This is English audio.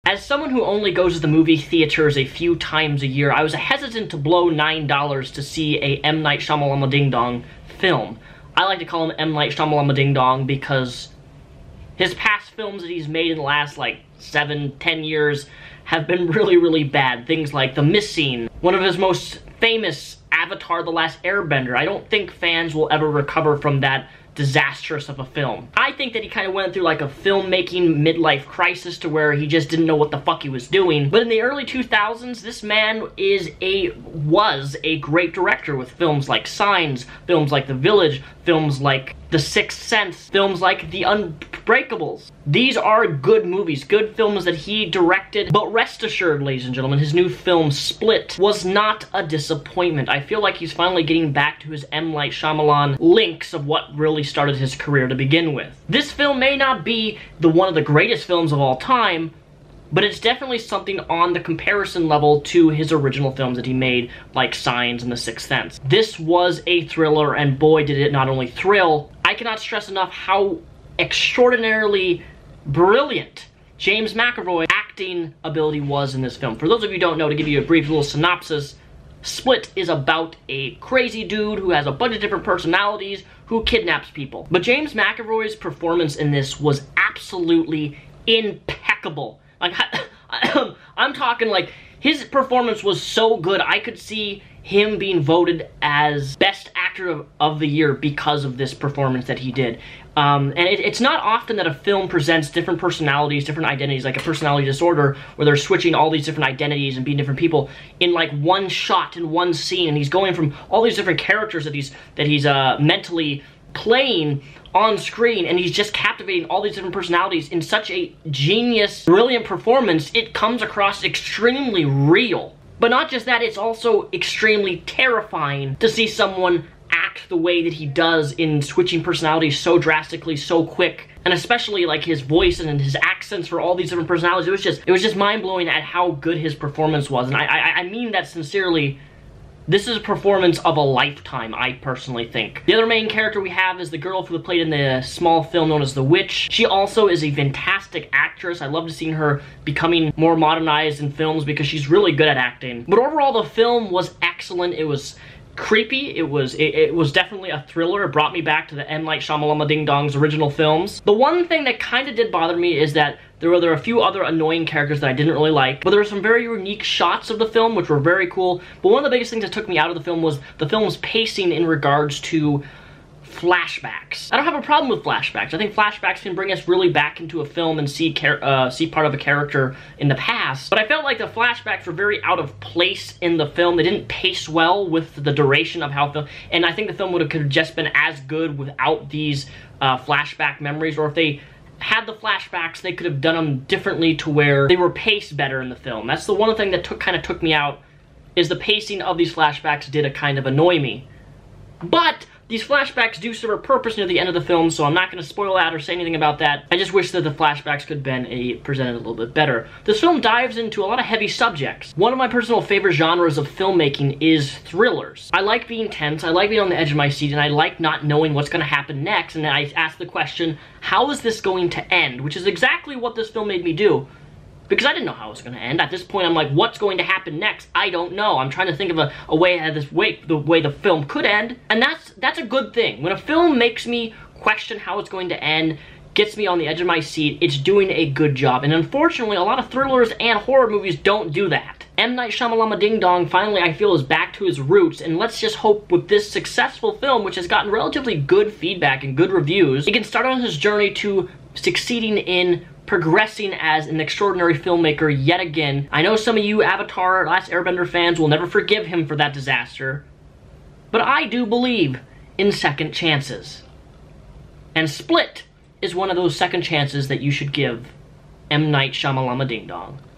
As someone who only goes to the movie theaters a few times a year, I was hesitant to blow $9 to see a M. Night Shyamalan Ding Dong film. I like to call him M. Night Shyamalan Ding Dong because his past films that he's made in the last, like, 7-10 years have been really, really bad. Things like The Missing, one of his most famous, Avatar: The Last Airbender. I don't think fans will ever recover from that disastrous of a film. I think that he kind of went through like a filmmaking midlife crisis to where he just didn't know what the fuck he was doing. But in the early 2000s, this man was a great director with films like Signs, films like The Village, films like The Sixth Sense, films like The Unbreakables. These are good movies, good films that he directed, but rest assured, ladies and gentlemen, his new film, Split, was not a disappointment. I feel like he's finally getting back to his M. Night Shyamalan links of what really started his career to begin with. This film may not be one of the greatest films of all time, but it's definitely something on the comparison level to his original films that he made, like Signs and The Sixth Sense. This was a thriller, and boy did it not only thrill, I cannot stress enough how extraordinarily brilliant James McAvoy's acting ability was in this film. For those of you who don't know, to give you a brief little synopsis, Split is about a crazy dude who has a bunch of different personalities who kidnaps people. But James McAvoy's performance in this was absolutely impeccable. Like, I'm talking like, his performance was so good, I could see him being voted as Best Actor of the Year because of this performance that he did. And it's not often that a film presents different personalities, different identities, like a personality disorder, where they're switching all these different identities and being different people in like one shot, in one scene, and he's going from all these different characters that he's mentally playing on screen, and he's just captivating all these different personalities in such a genius, brilliant performance. It comes across extremely real. But not just that, it's also extremely terrifying to see someone act the way that he does in switching personalities so drastically, so quick. And especially like his voice and his accents for all these different personalities. It was just mind-blowing at how good his performance was. And I mean that sincerely. This is a performance of a lifetime, I personally think. The other main character we have is the girl who played in the small film known as The Witch. She also is a fantastic actress. I love seeing her becoming more modernized in films because she's really good at acting. But overall, the film was excellent. It was creepy. It was definitely a thriller. It brought me back to the M. Night Shyamalan Ding Dong's original films. The one thing that kind of did bother me is that there were a few other annoying characters that I didn't really like, but there were some very unique shots of the film which were very cool. But one of the biggest things that took me out of the film was the film's pacing in regards to flashbacks. I don't have a problem with flashbacks. I think flashbacks can bring us really back into a film and see part of a character in the past. But I felt like the flashbacks were very out of place in the film. They didn't pace well with the duration of how film, and I think the film could have just been as good without these flashback memories, or if they had the flashbacks, they could have done them differently to where they were paced better in the film. That's the one thing that kind of took me out, is the pacing of these flashbacks did kind of annoy me. But these flashbacks do serve a purpose near the end of the film, so I'm not going to spoil that or say anything about that. I just wish that the flashbacks could have been presented a little bit better. This film dives into a lot of heavy subjects. One of my personal favorite genres of filmmaking is thrillers. I like being tense, I like being on the edge of my seat, and I like not knowing what's going to happen next, and then I ask the question, how is this going to end? Which is exactly what this film made me do. Because I didn't know how it was going to end. At this point, I'm like, what's going to happen next? I don't know. I'm trying to think of a way the way the film could end. And that's a good thing. When a film makes me question how it's going to end, gets me on the edge of my seat, it's doing a good job. And unfortunately, a lot of thrillers and horror movies don't do that. M. Night Shyamalan Ding Dong finally, I feel, is back to his roots, and let's just hope with this successful film, which has gotten relatively good feedback and good reviews, he can start on his journey to succeeding in progressing as an extraordinary filmmaker yet again. I know some of you Avatar: Last Airbender fans will never forgive him for that disaster, but I do believe in second chances. And Split is one of those second chances that you should give M. Night Shyamalan Ding Dong.